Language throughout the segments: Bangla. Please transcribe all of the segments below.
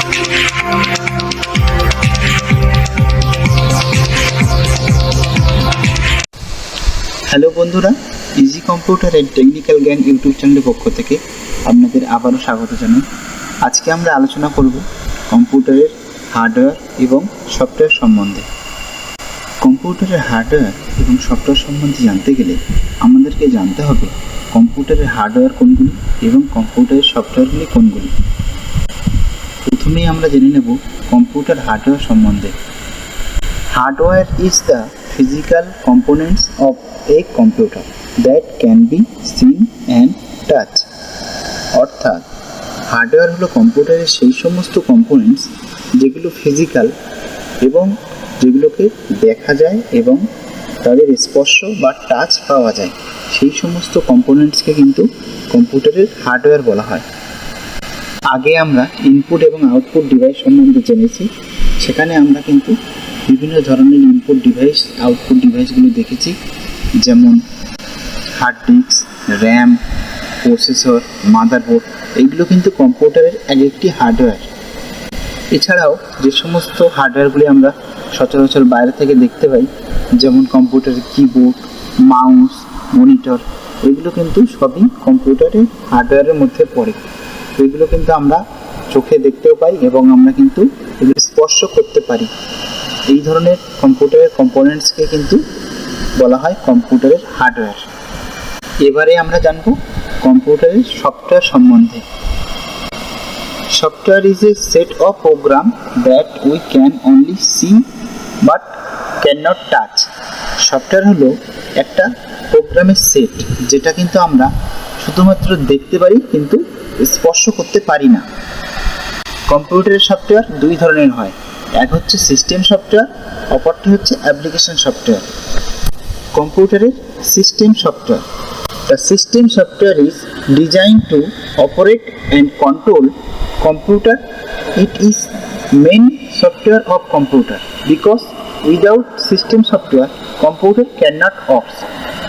হ্যালো বন্ধুরা, ইজি কম্পিউটার এন্ড টেকনিক্যাল জ্ঞান ইউটিউব চ্যানেলের পক্ষ থেকে আপনাদের আবারও স্বাগত জানাই। আজকে আমরা আলোচনা করব কম্পিউটারের হার্ডওয়্যার এবং সফটওয়্যার সম্বন্ধে। কম্পিউটারের হার্ডওয়্যার এবং সফটওয়্যার সম্বন্ধে জানতে গেলে আমাদেরকে জানতে হবে কম্পিউটারের হার্ডওয়্যার কোনগুলি এবং কম্পিউটারের সফটওয়্যারগুলি কোনগুলি। প্রথমেই আমরা জেনে নেব কম্পিউটার হার্ডওয়্যার সম্বন্ধে। Hardware is the physical components of a computer that can be seen and touched. অর্থাৎ হার্ডওয়্যার হলো কম্পিউটারের সেই সমস্ত কম্পোনেন্টস যেগুলো ফিজিক্যাল এবং যেগুলোকে দেখা যায় এবং তাদের স্পর্শ বা টাচ পাওয়া যায়, সেই সমস্ত কম্পোনেন্টসকে কিন্তু কম্পিউটারের হার্ডওয়্যার বলা হয়। আগে আমরা ইনপুট এবং আউটপুট ডিভাইস সম্বন্ধে জেনেছি। সেখানে আমরা কিন্তু বিভিন্ন ধরনের ইনপুট ডিভাইস আউটপুট ডিভাইসগুলো দেখেছি, যেমন hard disk, RAM, processor, motherboard. এইগুলো কিন্তু কম্পিউটারের এক একটি হার্ডওয়্যার। এছাড়াও যে সমস্ত হার্ডওয়্যারগুলি আমরা সচরাচর বাইরে থেকে দেখতে পাই, যেমন কম্পিউটারের কিবোর্ড, মাউস, মনিটর, এগুলো কিন্তু সবই কম্পিউটারের হার্ডওয়্যারের মধ্যে পড়ে। এগুলো কিন্তু আমরা চোখে দেখতেও পাই এবং আমরা কিন্তু এগুলো স্পর্শ করতে পারি। এই ধরনের কম্পিউটারের কম্পোনেন্টসকে কিন্তু বলা হয় কম্পিউটারের হার্ডওয়্যার। এবারে আমরা জানব কম্পিউটারের সফটওয়্যার সম্বন্ধে। Software is a set of program that we can only see but can not touch. Software হলো একটা প্রোগ্রামের সেট, যেটা কিন্তু আমরা শুধুমাত্র দেখতে পারি কিন্তু স্পর্শ করতে পারি না। কম্পিউটারের সফটওয়্যার দুই ধরনের হয়, এক হচ্ছে সিস্টেম সফটওয়্যার, অপরটি হচ্ছে অ্যাপ্লিকেশন সফটওয়্যার। কম্পিউটারের system software. The system software is design to operate and control computer. It is main software of computer because without system software computer can not work.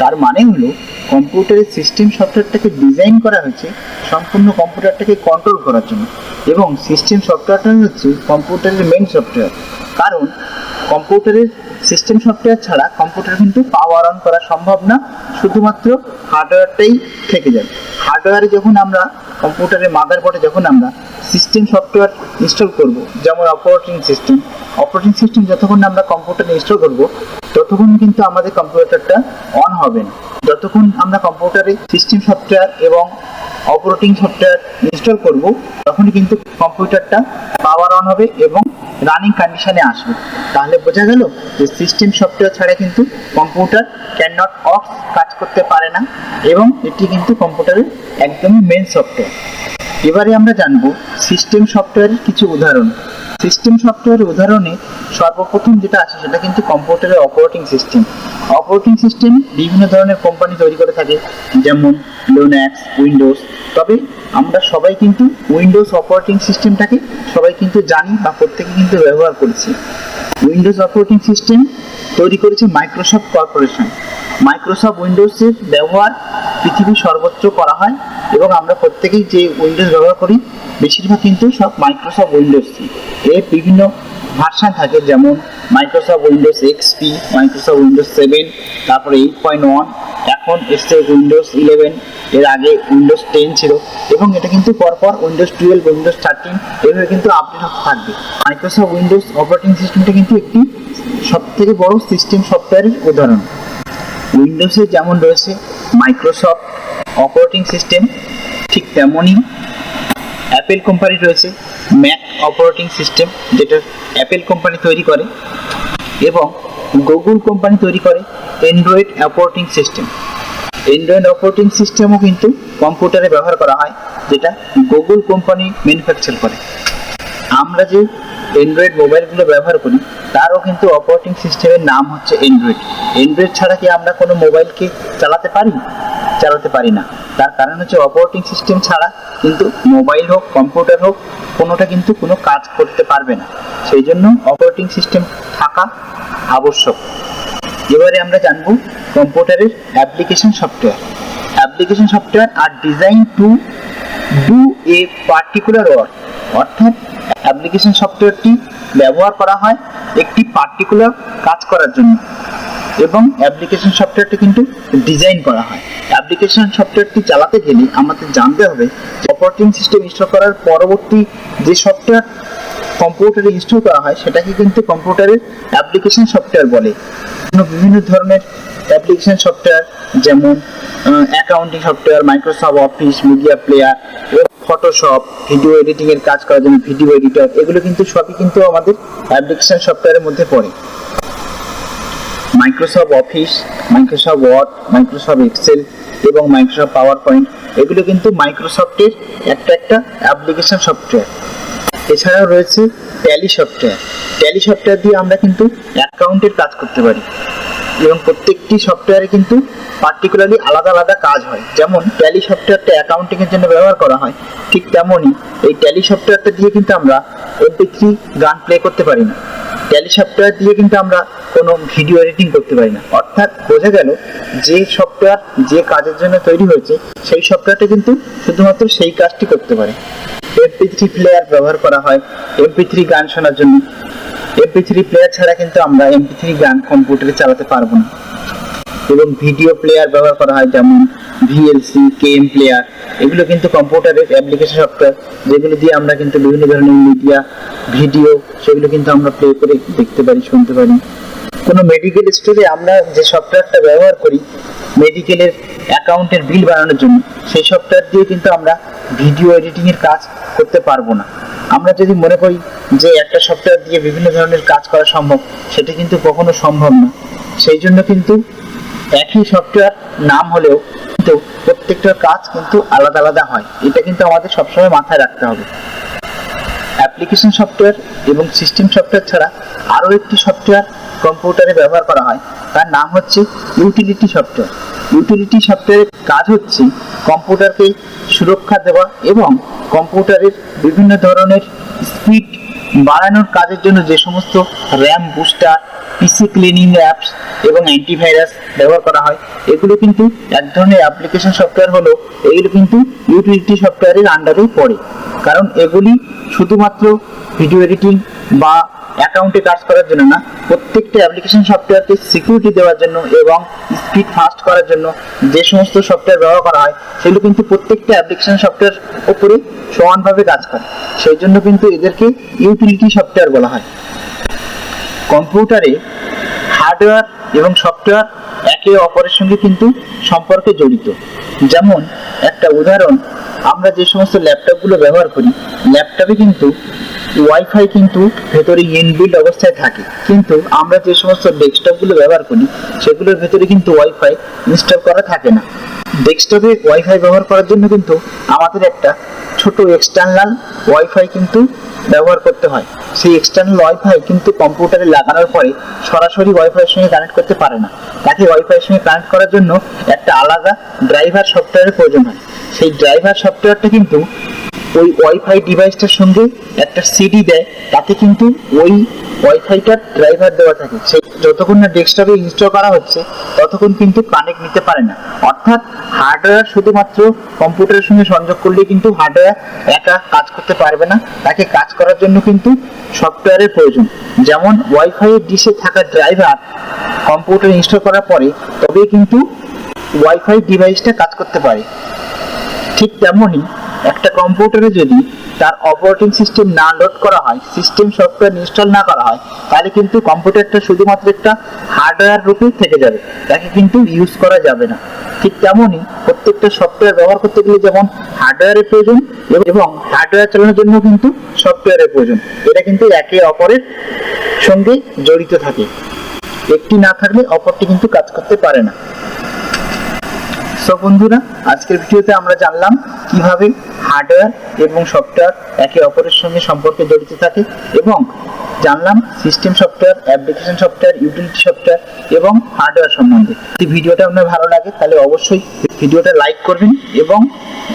তার মানে হলো কম্পিউটারের সিস্টেম সফটওয়্যারটাকে ডিজাইন করা হয়েছে সম্পূর্ণ কম্পিউটারটাকে কন্ট্রোল করার জন্য, এবং সিস্টেম সফটওয়্যারটা হচ্ছে কম্পিউটারের মেইন সফটওয়্যার। কারণ কম্পিউটারের সিস্টেম সফটওয়্যার ছাড়া কম্পিউটার কিন্তু পাওয়ার অন করা সম্ভব না, শুধুমাত্র হার্ডওয়্যারটাই থেকে যাবে। হার্ডওয়্যারে যখন আমরা কম্পিউটারের মাদারবোর্ডে যখন আমরা সিস্টেম সফটওয়্যার ইনস্টল করব, যেমন অপারেটিং সিস্টেম যতক্ষণ আমরা কম্পিউটারে ইনস্টল করব ততক্ষণ কিন্তু আমাদের কম্পিউটারটা অন হবে না। যতক্ষণ আমরা কম্পিউটারে সিস্টেম সফটওয়্যার এবং অপারেটিং সফটওয়্যার ইনস্টল করব তখনই কিন্তু কম্পিউটারটা পাওয়ার অন হবে এবং রানিং কন্ডিশনে আসবে। তাহলে বোঝা গেল যে সিস্টেম সফটওয়্যার ছাড়া কিন্তু কম্পিউটার ক্যান নট অফ কাজ করতে পারে না, এবং এটি কিন্তু কম্পিউটারের একদমই মেন সফটওয়্যার। এবারে আমরা জানবো সিস্টেম সফটওয়্যারের কিছু উদাহরণ। সিস্টেম সফটওয়্যারের উদাহরণে সর্বপ্রথম যেটা আসে সেটা কিন্তু কম্পিউটারের অপারেটিং সিস্টেম। অপারেটিং সিস্টেম বিভিন্ন ধরনের কোম্পানি তৈরি করে থাকে, যেমন লিনাক্স, উইন্ডোজ। তবে আমরা সবাই কিন্তু উইন্ডোজ অপারেটিং সিস্টেমটাকে সবাই কিন্তু জানি বা প্রত্যেকে কিন্তু ব্যবহার করেছি। উইন্ডোজ অপারেটিং সিস্টেম তৈরি করেছে মাইক্রোসফট কর্পোরেশন। মাইক্রোসফট উইন্ডোজের ব্যবহার পৃথিবীর সর্বত্র করা হয়, এবং আমরা প্রত্যেকেই যে উইন্ডোজ ব্যবহার করি বেশিরভাগ কিন্তু সব মাইক্রোসফট উইন্ডোজ। এর বিভিন্ন ভার্সান থাকে, যেমন Microsoft Windows XP, Microsoft Windows 7, তারপরে 8.1, এখন এসছে উইন্ডোজ 11, এর আগে উইন্ডোজ 10 ছিল, এবং এটা কিন্তু পরপর উইন্ডোজ 12, উইন্ডোজ 13 এভাবে কিন্তু আপডেট হতে থাকবে। মাইক্রোসফট উইন্ডোজ অপারেটিং সিস্টেমটা কিন্তু একটি সবথেকে বড় সিস্টেম সফটওয়্যারের উদাহরণ। উইন্ডোজে যেমন রয়েছে মাইক্রোসফট অপারেটিং সিস্টেম, ঠিক তেমনই অ্যাপেল কোম্পানি রয়েছে ম্যাক অপারেটিং সিস্টেম, যেটা অ্যাপেল কোম্পানি তৈরি করে, এবং গুগল কোম্পানি তৈরি করে Android operating system. Android operating সিস্টেমও কিন্তু কম্পিউটারে ব্যবহার করা হয়, যেটা গুগল কোম্পানি ম্যানুফ্যাকচার করে। আমরা যে অ্যান্ড্রয়েড মোবাইলগুলো ব্যবহার করি তারও কিন্তু অপারেটিং সিস্টেমের নাম হচ্ছে অ্যান্ড্রয়েড। অ্যান্ড্রয়েড ছাড়া কি আমরা কোনো মোবাইলকে চালাতে পারি না। তার কারণ হচ্ছে অপারেটিং সিস্টেম ছাড়া কিন্তু মোবাইল হোক, কম্পিউটার হোক, কোনোটা কিন্তু কোনো কাজ করতে পারবে না। সেই জন্য অপারেটিং সিস্টেম থাকা আবশ্যক। এবারে আমরা জানবো কম্পিউটারের application software. Application software are design to do a particular work. অর্থাৎ অ্যাপ্লিকেশন সফটওয়্যারটি ব্যবহার করা হয় একটি পার্টিকুলার কাজ করার জন্য, এবং অ্যাপ্লিকেশন সফটওয়্যারটি কিন্তু ডিজাইন করা হয়। অ্যাপ্লিকেশন সফটওয়্যারটি চালাতে গেলে আমাদের জানতে হবে অপারেটিং সিস্টেম ইনস্টল করার পরবর্তী যে সফটওয়্যার কম্পিউটারে ইনস্টল করা হয় সেটাকে কিন্তু কম্পিউটারের অ্যাপ্লিকেশন সফটওয়্যার বলে। বিভিন্ন ধরনের অ্যাপ্লিকেশন সফটওয়্যার যেমন accounting software, Microsoft office, media player, Photoshop, video editing এর কাজ করার জন্য ভিডিও এডিটর, এগুলো কিন্তু সবই কিন্তু আমাদের অ্যাপ্লিকেশন সফটওয়্যারের মধ্যে পড়ে। Microsoft Office, Microsoft Word, Microsoft Excel এবং মাইক্রোসফট পাওয়ার পয়েন্ট, এগুলো কিন্তু মাইক্রোসফটের একটা অ্যাপ্লিকেশন সফটওয়্যার। এছাড়াও রয়েছে ট্যালি সফটওয়্যার। ট্যালি সফটওয়্যার দিয়ে আমরা কিন্তু অ্যাকাউন্টের কাজ করতে পারি, এবং প্রত্যেকটি সফটওয়্যারে কিন্তু পার্টিকুলারলি আলাদা আলাদা কাজ হয়। যেমন ট্যালি সফটওয়্যারটা অ্যাকাউন্টিংয়ের জন্য ব্যবহার করা হয়, ঠিক তেমনই এই ট্যালি সফটওয়্যারটা দিয়ে কিন্তু আমরা MP3 গান প্লে করতে পারি না। ট্যালি সফটওয়্যার দিয়ে কিন্তু আমরা কোনো ভিডিও এডিটিং করতে পারি না। অর্থাৎ বোঝা গেল যে সফটওয়্যার যে কাজের জন্য তৈরি হয়েছে সেই সফটওয়্যারটা কিন্তু শুধুমাত্র সেই কাজটি করতে পারে। MP3 প্লেয়ার ব্যবহার করা হয় MP3 গান শোনার জন্য। MP3 প্লেয়ার ছাড়া কিন্তু আমরা MP3 গান কম্পিউটারে চালাতে পারবো না। এবং ভিডিও প্লেয়ার ব্যবহার করা হয় যেমন VLC, KM প্লেয়ার, এগুলো কিন্তু কম্পিউটারের অ্যাপ্লিকেশন সফটওয়্যার, যেগুলো দিয়ে আমরা কিন্তু বিভিন্ন ধরনের মিডিয়া, ভিডিও, সেগুলো কিন্তু আমরা প্লে করে দেখতে পারি, শুনতে পারি। কোনো মেডিকেল স্টোরে আমরা যে সফটওয়্যারটা ব্যবহার করি মেডিকেলের অ্যাকাউন্টের বিল বানানোর জন্য, সেই সফটওয়্যার দিয়ে কিন্তু আমরা ভিডিও এডিটিং এর কাজ করতে পারবো না। আমরা যদি মনে করি যে একটা সফটওয়্যার দিয়ে বিভিন্ন ধরনের কাজ করা সম্ভব, সেটা কিন্তু কখনো সম্ভব না। সেই জন্য কিন্তু একই সফটওয়্যার নাম হলেও কিন্তু প্রত্যেকটার কাজ কিন্তু আলাদা আলাদা হয়। এটা কিন্তু আমাদের সবসময় মাথায় রাখতে হবে। অ্যাপ্লিকেশন সফটওয়্যার এবং সিস্টেম সফটওয়্যার ছাড়া আরও একটি সফটওয়্যার কম্পিউটারে ব্যবহার করা হয়, তার নাম হচ্ছে ইউটিলিটি সফটওয়্যার। ইউটিলিটি সফটওয়্যারের কাজ হচ্ছে কম্পিউটারকে সুরক্ষা দেওয়া এবং কম্পিউটারের বিভিন্ন ধরনের স্পিড বাড়ানোর কাজের জন্য যে সমস্ত র্যাম বুস্টার, পিসি ক্লিনিং অ্যাপস এবং অ্যান্টিভাইরাস ব্যবহার করা হয়, এগুলো কিন্তু এক ধরনের অ্যাপ্লিকেশন সফটওয়্যার হলো। এগুলো কিন্তু ইউটিলিটি সফটওয়্যারের আন্ডারেই পড়ে, কারণ এগুলি শুধুমাত্র ভিডিও এডিটিং বা অ্যাকাউন্টে কাজ করার জন্য না, প্রত্যেকটা অ্যাপ্লিকেশন সফটওয়্যারকে সিকিউরিটি দেওয়ার জন্য এবং স্পিড ফাস্ট করার জন্য যে সমস্ত সফটওয়্যার ব্যবহার করা হয় সেগুলো কিন্তু প্রত্যেকটা অ্যাপ্লিকেশন সফটওয়্যার উপরে সমানভাবে কাজ করে। সেই জন্য কিন্তু এদেরকে ইউটিলিটি সফটওয়্যার বলা হয়। কম্পিউটারে হার্ডওয়্যার এবং সফটওয়্যার একে অপরের সঙ্গে কিন্তু সম্পর্কে জড়িত। যেমন একটা উদাহরণ, আমরা যে সমস্ত ল্যাপটপগুলো ব্যবহার করি, ল্যাপটপে কিন্তু ওয়াইফাই কিন্তু ভেতরে ইনবিল্ড অবস্থায় থাকে, কিন্তু আমরা যে সমস্ত ডেস্কটপগুলো ব্যবহার করি সেগুলোর ভেতরে কিন্তু ওয়াইফাই ইনস্টল করা থাকে না। ডেস্কটপে ওয়াইফাই ব্যবহার করার জন্য কিন্তু আমাদের একটা ছোট এক্সটার্নাল ওয়াইফাই কিন্তু ব্যবহার করতে হয়। সেই এক্সটার্নাল ওয়াইফাই কিন্তু কম্পিউটারে লাগানোর পরে সরাসরি ওয়াইফাইয়ের সঙ্গে কানেক্ট করতে পারে না। তাকে ওয়াইফাইয়ের সঙ্গে কানেক্ট করার জন্য একটা আলাদা ড্রাইভার সফটওয়্যারের প্রয়োজন হয়। সেই ড্রাইভার সফটওয়্যারটা কিন্তু ওই ওয়াইফাই ডিভাইসটার সঙ্গে একটা সিডি দেয়, তাতে কিন্তু ওই ওয়াইফাইটার ড্রাইভার দেওয়া থাকে। সেই যতক্ষণ না ডেস্কটপে ইনস্টল করা হচ্ছে ততক্ষণ কিন্তু কানেক্ট নিতে পারে না। অর্থাৎ হার্ডওয়্যার শুধুমাত্র কম্পিউটারের সঙ্গে সংযোগ করলে কিন্তু হার্ডওয়্যার একা কাজ করতে পারবে না, তাকে কাজ করার জন্য কিন্তু সফটওয়্যারের প্রয়োজন। যেমন ওয়াইফাইয়ের ডিশে থাকা ড্রাইভার কম্পিউটার ইনস্টল করার পরে তবেই কিন্তু ওয়াইফাই ডিভাইসটা কাজ করতে পারে। ঠিক তেমনই একটা কম্পিউটারে যদি তার অপারেটিং সিস্টেম না লোড করা হয়, সিস্টেম সফটওয়্যার ইনস্টল না করা হয়, তাহলে কিন্তু কম্পিউটারটা শুধুমাত্র একটা হার্ডওয়্যার রূপে থেকে যাবে, তাকে কিন্তু ইউজ করা যাবে না। ঠিক তেমনই প্রত্যেকটা সফটওয়্যার ব্যবহার করতে গেলে যেমন হার্ডওয়্যারের প্রয়োজন এবং হার্ডওয়্যার চালানোর জন্য কিন্তু সফটওয়্যারের প্রয়োজন। এটা কিন্তু একে অপরের সঙ্গে জড়িত থাকে, একটি না থাকলে অপরটি কিন্তু কাজ করতে পারে না। সো বন্ধুরা, আজকের ভিডিওতে আমরা জানলাম কিভাবে হার্ডওয়্যার এবং সফটওয়্যার একে অপরের সঙ্গে সম্পর্কে জড়িত থাকে, এবং জানলাম system software, application software, utility software এবং হার্ডওয়্যার সম্বন্ধে। যদি ভিডিওটা আপনার ভালো লাগে তাহলে অবশ্যই ভিডিওটা লাইক করবেন এবং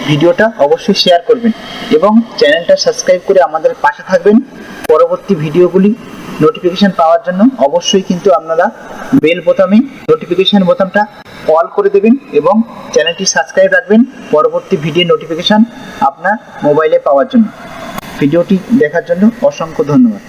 ভিডিওটা অবশ্যই শেয়ার করবেন এবং চ্যানেলটা সাবস্ক্রাইব করে আমাদের পাশে থাকবেন। পরবর্তী ভিডিওগুলি নোটিফিকেশন পাওয়ার জন্য অবশ্যই কিন্তু আপনারা বেল বোতামে নোটিফিকেশন বোতামটা অল করে দেবেন এবং চ্যানেলটি সাবস্ক্রাইব রাখবেন পরবর্তী ভিডিও নোটিফিকেশন আপনার মোবাইলে পাওয়ার জন্য। ভিডিওটি দেখার জন্য অসংখ্য ধন্যবাদ।